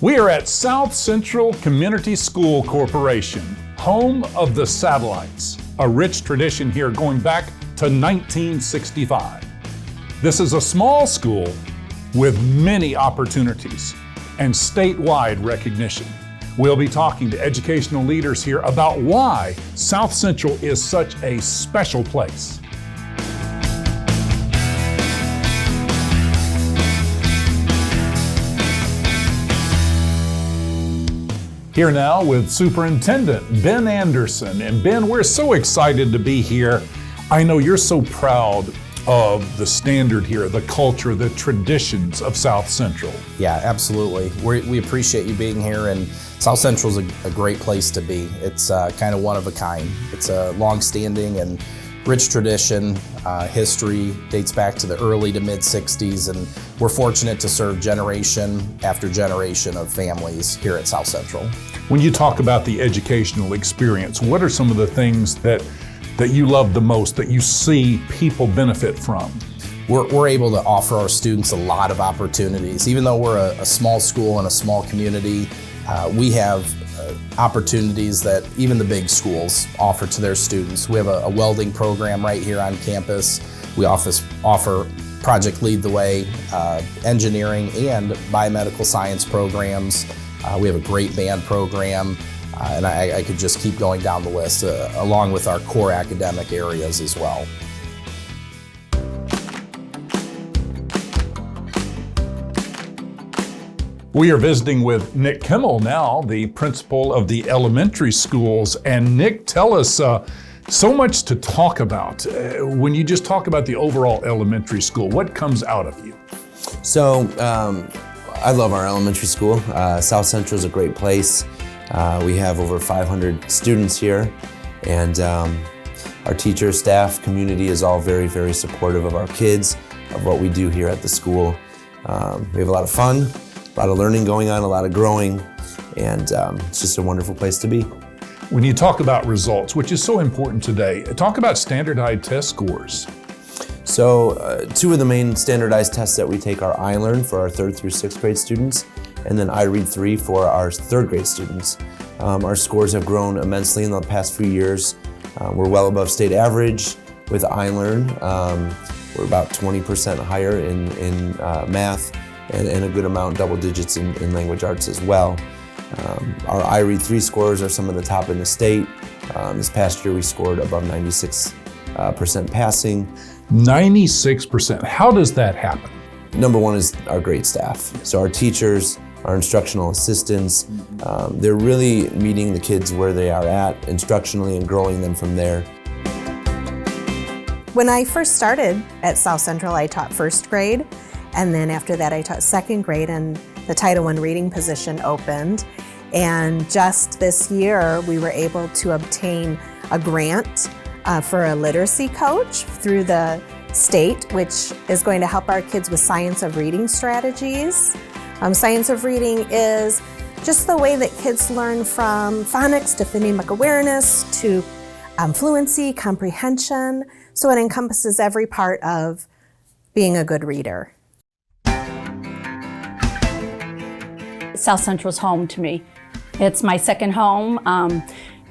We are at South Central Community School Corporation, home of the satellites, a rich tradition here going back to 1965. This is a small school with many opportunities and statewide recognition. We'll be talking to educational leaders here about why South Central is such a special place. Here now with Superintendent Ben Anderson. And Ben, we're so excited to be here. I know you're so proud of the standard here, the culture, the traditions of South Central. Yeah, absolutely. We appreciate you being here, and South Central is a great place to be. It's kind of one of a kind. It's a long-standing and rich tradition. History dates back to the early to mid-'60s, and we're fortunate to serve generation after generation of families here at South Central. When you talk about the educational experience, what are some of the things that you love the most, that you see people benefit from? We're able to offer our students a lot of opportunities. Even though we're a small school and a small community, we have opportunities that even the big schools offer to their students. We have a welding program right here on campus. We offer Project Lead the Way, engineering and biomedical science programs. We have a great band program, and I could just keep going down the list, along with our core academic areas as well. We are visiting with Nick Kimmel now, the principal of the elementary schools. And Nick, tell us, so much to talk about. When you just talk about the overall elementary school, what comes out of you? So, I love our elementary school. South Central is a great place. We have over 500 students here, and our teachers, staff, community is all very, very supportive of our kids, of what we do here at the school. We have a lot of fun, a lot of learning going on, a lot of growing, and it's just a wonderful place to be. When you talk about results, which is so important today, talk about standardized test scores. So two of the main standardized tests that we take are iLearn for our 3rd through 6th grade students, and then iRead 3 for our 3rd grade students. Our scores have grown immensely in the past few years. We're well above state average with iLearn. We're about 20% higher in math, and a good amount, double digits in language arts as well. Our iRead 3 scores are some of the top in the state. This past year we scored above 96% passing. 96%, how does that happen? Number one is our great staff. So our teachers, our instructional assistants, they're really meeting the kids where they are at instructionally and growing them from there. When I first started at South Central, I taught 1st grade. And then after that, I taught 2nd grade, and the Title I reading position opened. And just this year, we were able to obtain a grant for a literacy coach through the state, which is going to help our kids with science of reading strategies. Science of reading is just the way that kids learn from phonics to phonemic awareness to fluency, comprehension. So it encompasses every part of being a good reader. South Central's home to me. It's my second home.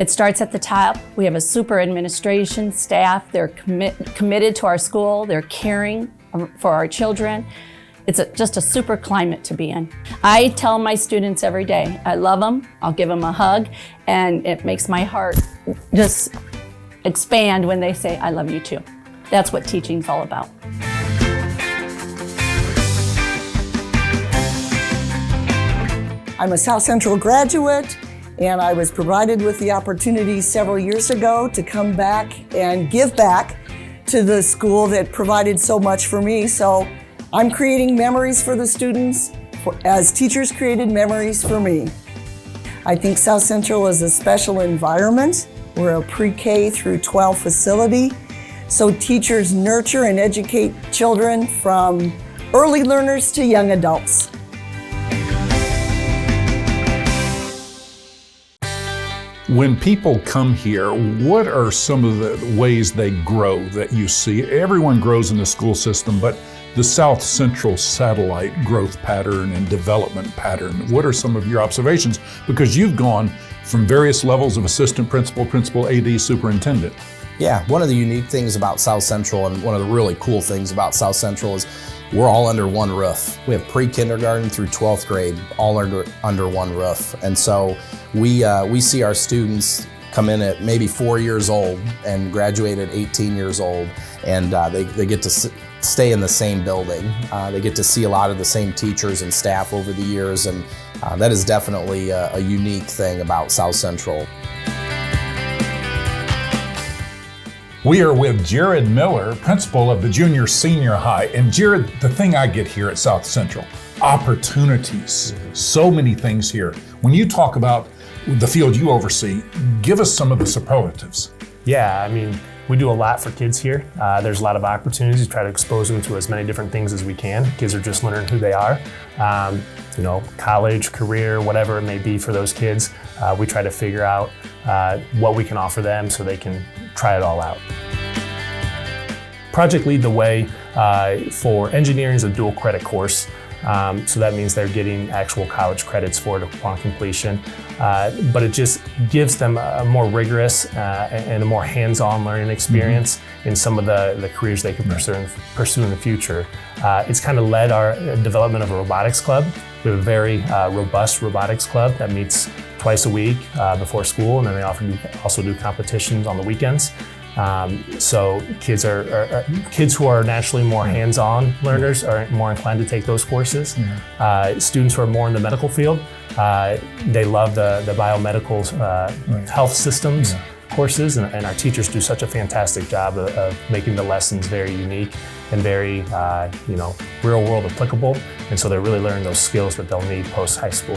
It starts at the top. We have a super administration staff. They're committed to our school. They're caring for our children. It's just a super climate to be in. I tell my students every day, I love them, I'll give them a hug, and it makes my heart just expand when they say, I love you too. That's what teaching's all about. I'm a South Central graduate, and I was provided with the opportunity several years ago to come back and give back to the school that provided so much for me. So I'm creating memories for the students as teachers created memories for me. I think South Central is a special environment. We're a pre-K through 12 facility. So teachers nurture and educate children from early learners to young adults. When people come here, what are some of the ways they grow that you see? Everyone grows in the school system, but the South Central satellite growth pattern and development pattern? What are some of your observations? Because you've gone from various levels of assistant principal, principal, AD, superintendent. Yeah, one of the unique things about South Central, and one of the really cool things about South Central, is we're all under one roof. We have pre-kindergarten through 12th grade, all under one roof. And so we see our students come in at maybe 4 years old and graduate at 18 years old, and they get to stay in the same building. They get to see a lot of the same teachers and staff over the years, and that is definitely a unique thing about South Central. We are with Jared Miller, principal of the junior senior high. And Jared, the thing I get here at South Central, opportunities, so many things here. When you talk about the field you oversee, give us some of the superlatives. Yeah, I mean, we do a lot for kids here. There's a lot of opportunities to try to expose them to as many different things as we can. Kids are just learning who they are. College, career, whatever it may be for those kids, we try to figure out what we can offer them so they can try it all out. Project Lead the Way for engineering is a dual credit course. So that means they're getting actual college credits for it upon completion. But it just gives them a more rigorous and a more hands-on learning experience in some of the careers they can pursue in the future. It's kind of led our development of a robotics club. We have a very robust robotics club that meets twice a week before school, and then they also do competitions on the weekends. So kids who are naturally more hands-on learners are more inclined to take those courses. Students who are more in the medical field, they love the biomedical health systems courses, and our teachers do such a fantastic job of making the lessons very unique and very real world applicable. And so they're really learning those skills that they'll need post high school.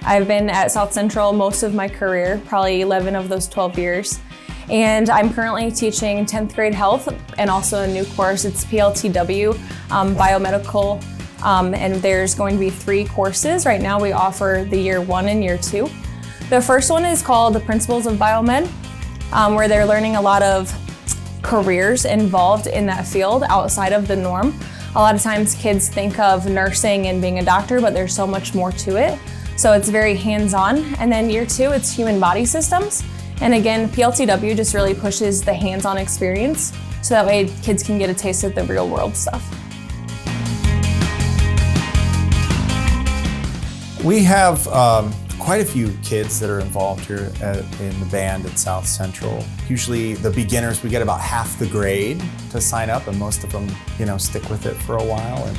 I've been at South Central most of my career, probably 11 of those 12 years. And I'm currently teaching 10th grade health and also a new course. It's PLTW, biomedical, and there's going to be 3 courses. Right now we offer the year 1 and year 2. The first one is called the Principles of Biomed, where they're learning a lot of careers involved in that field outside of the norm. A lot of times kids think of nursing and being a doctor, but there's so much more to it. So it's very hands-on. And then year 2, it's human body systems. And again, PLTW just really pushes the hands-on experience, so that way kids can get a taste of the real world stuff. We have quite a few kids that are involved here in the band at South Central. Usually the beginners, we get about half the grade to sign up, and most of them, stick with it for a while. And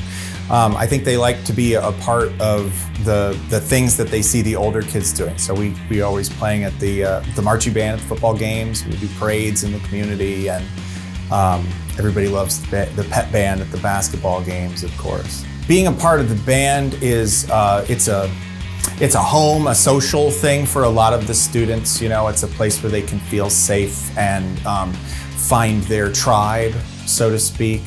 I think they like to be a part of the things that they see the older kids doing. So we always playing at the marching band at the football games. We do parades in the community, and everybody loves the pep band at the basketball games, of course. Being a part of the band is it's a home, a social thing for a lot of the students. It's a place where they can feel safe and find their tribe, so to speak.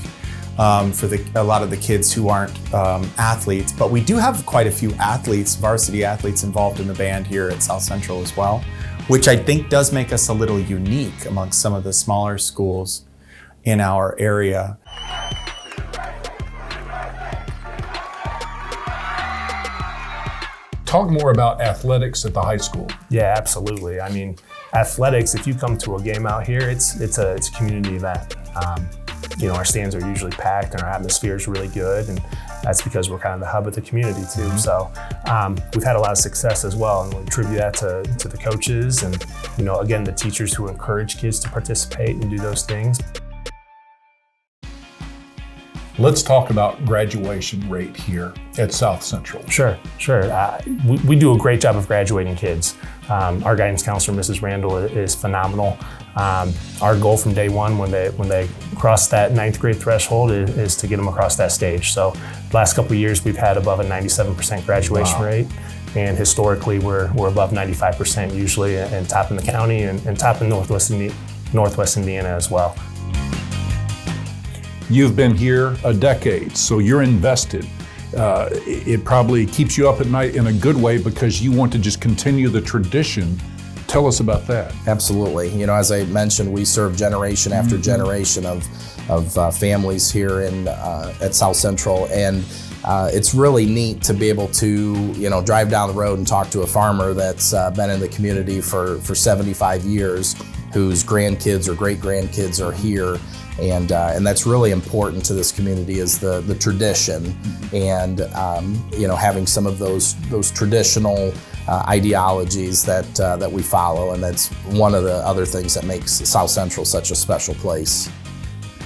For a lot of the kids who aren't athletes, but we do have quite a few athletes, varsity athletes involved in the band here at South Central as well, which I think does make us a little unique amongst some of the smaller schools in our area. Talk more about athletics at the high school. Yeah, absolutely. I mean, athletics, if you come to a game out here, it's a community event. Our stands are usually packed and our atmosphere is really good, and that's because we're kind of the hub of the community too. So we've had a lot of success as well, and we attribute that to the coaches and, again, the teachers who encourage kids to participate and do those things. Let's talk about graduation rate here at South Central. Sure. We do a great job of graduating kids. Our guidance counselor, Mrs. Randall, is phenomenal. Our goal from day one when they cross that 9th grade threshold is to get them across that stage. So the last couple of years we've had above a 97% graduation rate, and historically we're above 95% usually, and top in the county and top in Northwest Indiana as well. You've been here a decade, so you're invested. It probably keeps you up at night in a good way because you want to just continue the tradition Tell us about that. Absolutely. You know, as I mentioned, we serve generation after generation of families here at South Central, and it's really neat to be able to, you know, drive down the road and talk to a farmer that's been in the community for 75 years, whose grandkids or great-grandkids are here. And that's really important to this community, is the tradition, and you know, having some of those traditional ideologies that we follow, and that's one of the other things that makes South Central such a special place.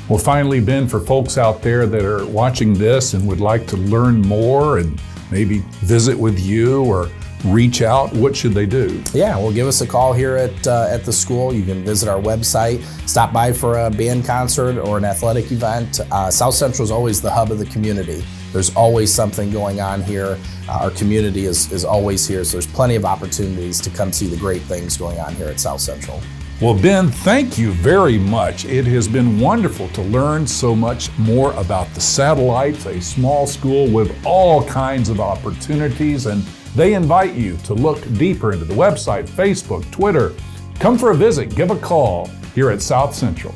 Well, finally, Ben, for folks out there that are watching this and would like to learn more and maybe visit with you or reach out, what should they do? Yeah, well, give us a call here at the school. You can visit our website, stop by for a band concert or an athletic event. South Central is always the hub of the community. There's always something going on here. Our community is always here, so there's plenty of opportunities to come see the great things going on here at South Central. Well, Ben, thank you very much. It has been wonderful to learn so much more about the Satellites, a small school with all kinds of opportunities, and they invite you to look deeper into the website, Facebook, Twitter. Come for a visit, give a call here at South Central.